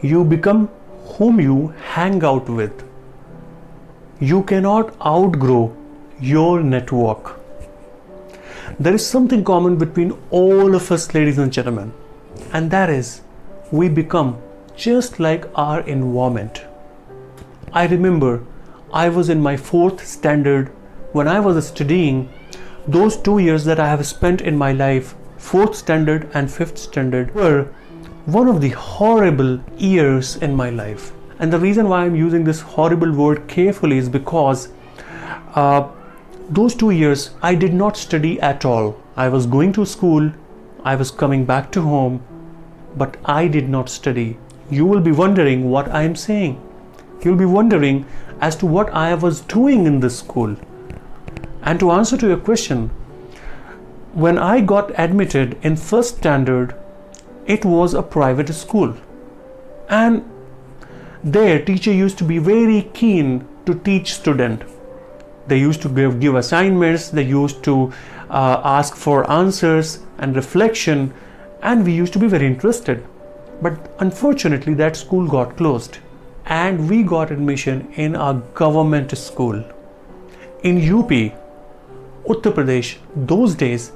You become whom you hang out with. You cannot outgrow your network. There is something common between all of us, ladies and gentlemen, and that is we become just like our environment. I remember I was in my 4th standard when I was studying. Those 2 years that I have spent in my life, 4th standard and 5th standard, were one of the horrible years in my life. And the reason why I'm using this horrible word carefully is because those 2 years I did not study at all. I was going to school, I was coming back to home, but I did not study. You will be wondering what I am saying. You'll be wondering as to what I was doing in this school. And to answer to your question, when I got admitted in 1st standard, it was a private school. And their teacher used to be very keen to teach student. They used to give assignments, they used to ask for answers and reflection, and we used to be very interested. But unfortunately that school got closed and we got admission in a government school. In UP, Uttar Pradesh, those days,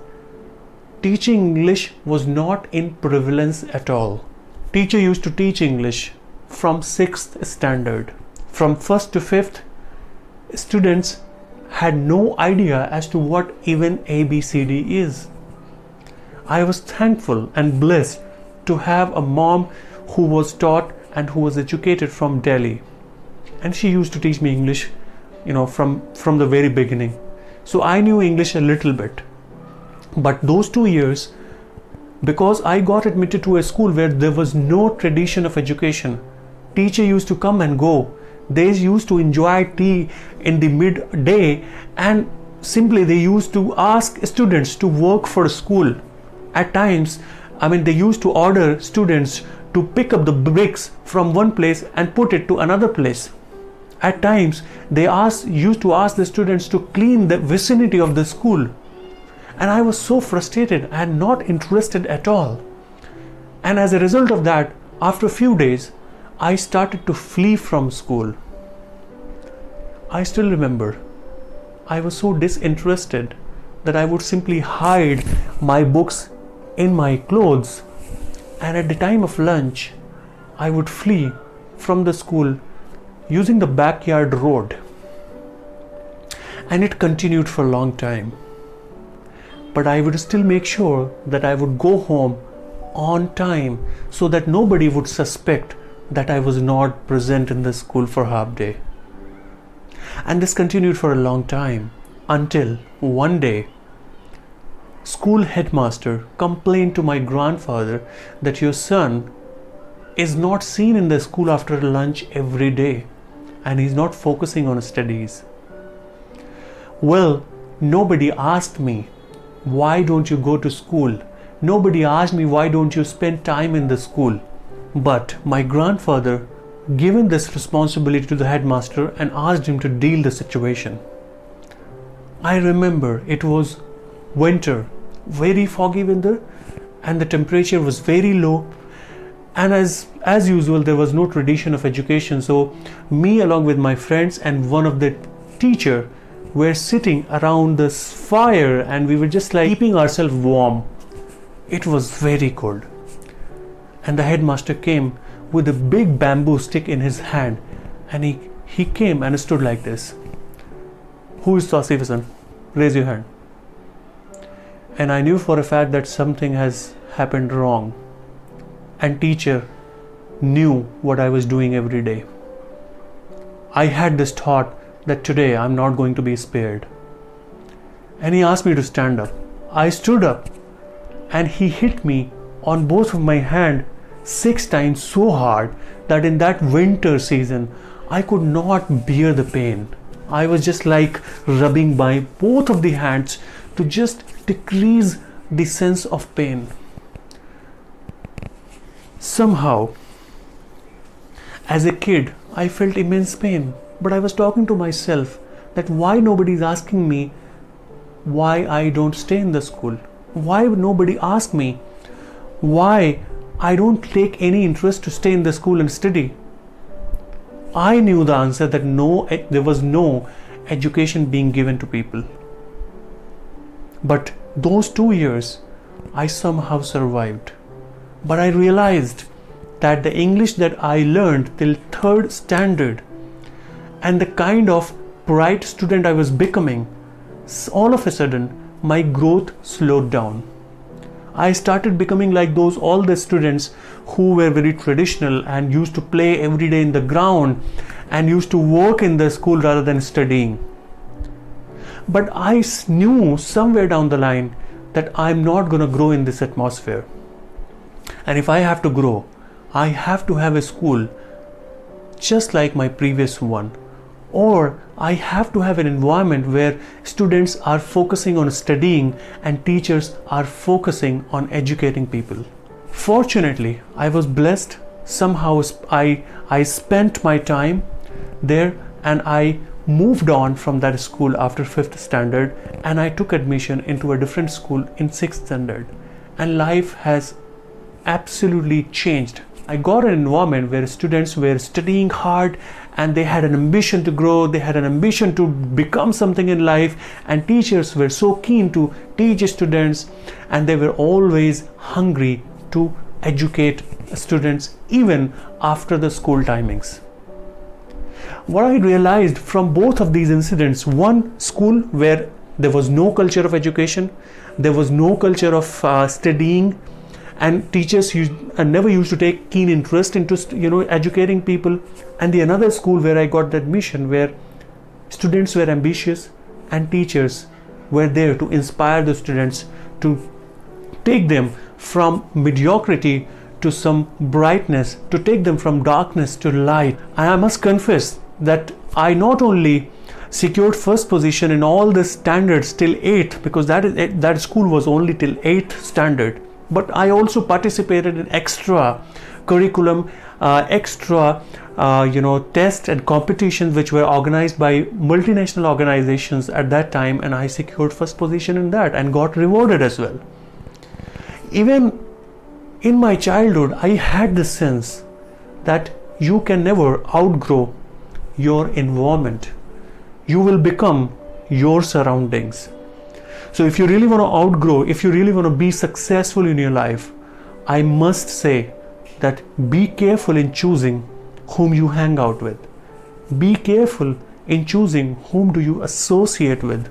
teaching English was not in prevalence at all. Teacher used to teach English from 6th standard. From 1st to 5th, students had no idea as to what even ABCD is. I was thankful and blessed to have a mom who was taught and who was educated from Delhi. And she used to teach me English, from the very beginning. So I knew English a little bit. But those 2 years, because I got admitted to a school where there was no tradition of education, teacher used to come and go. They used to enjoy tea in the midday, and simply they used to ask students to work for school. At times, they used to order students to pick up the bricks from one place and put it to another place. At times, they used to ask the students to clean the vicinity of the school. And I was so frustrated and not interested at all. And as a result of that, after a few days, I started to flee from school. I still remember, I was so disinterested that I would simply hide my books in my clothes, and at the time of lunch, I would flee from the school using the backyard road. And it continued for a long time. But I would still make sure that I would go home on time so that nobody would suspect that I was not present in the school for half day. And this continued for a long time until one day, school headmaster complained to my grandfather that your son is not seen in the school after lunch every day and he's not focusing on studies. Well, nobody asked me, why don't you go to school? Nobody asked me, why don't you spend time in the school? But my grandfather given this responsibility to the headmaster and asked him to deal the situation. I remember it was winter, very foggy winter, and the temperature was very low, and as usual there was no tradition of education, so me along with my friends and one of the teacher were sitting around this fire and we were just like keeping ourselves warm. It was very cold, and the headmaster came with a big bamboo stick in his hand, and he came and stood like this. Who is Tauseef Hasan? Raise your hand. And I knew for a fact that something has happened wrong, and teacher knew what I was doing every day. I had this thought that today I'm not going to be spared, and he asked me to stand up. I stood up and he hit me on both of my hand 6 times so hard that in that winter season I could not bear the pain. I was just like rubbing by both of the hands to just decrease the sense of pain. Somehow, as a kid, I felt immense pain, but I was talking to myself that why nobody is asking me why I don't stay in the school, why nobody asks me why I don't take any interest to stay in the school and study. I knew the answer that no, there was no education being given to people. But those 2 years, I somehow survived. But I realized that the English that I learned till 3rd standard and the kind of bright student I was becoming, all of a sudden, my growth slowed down. I started becoming like all the students who were very traditional and used to play every day in the ground and used to work in the school rather than studying. But I knew somewhere down the line that I'm not going to grow in this atmosphere. And if I have to grow, I have to have a school just like my previous one. Or I have to have an environment where students are focusing on studying and teachers are focusing on educating people. Fortunately, I was blessed. Somehow I spent my time there and I moved on from that school after 5th standard and I took admission into a different school in 6th standard. And life has absolutely changed. I got an environment where students were studying hard and they had an ambition to grow, they had an ambition to become something in life, and teachers were so keen to teach students and they were always hungry to educate students even after the school timings. What I realized from both of these incidents, one school where there was no culture of education, there was no culture of studying, and teachers never used to take keen interest into educating people, and the another school where I got the admission where students were ambitious and teachers were there to inspire the students, to take them from mediocrity to some brightness, to take them from darkness to light. And I must confess that I not only secured first position in all the standards till 8th, because that school was only till 8th standard, but I also participated in extra curriculum, tests and competitions which were organized by multinational organizations at that time, and I secured first position in that and got rewarded as well. Even in my childhood, I had this sense that you can never outgrow your environment. You will become your surroundings. So if you really want to outgrow, if you really want to be successful in your life, I must say that be careful in choosing whom you hang out with. Be careful in choosing whom do you associate with.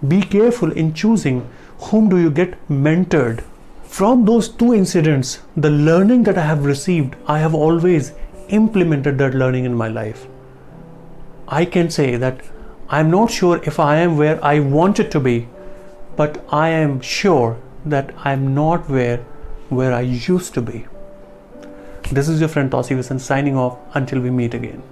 Be careful in choosing whom do you get mentored. From those 2 incidents, the learning that I have received, I have always implemented that learning in my life. I can say that I'm not sure if I am where I wanted to be, but I am sure that I'm not where I used to be. This is your friend Tauseef signing off until we meet again.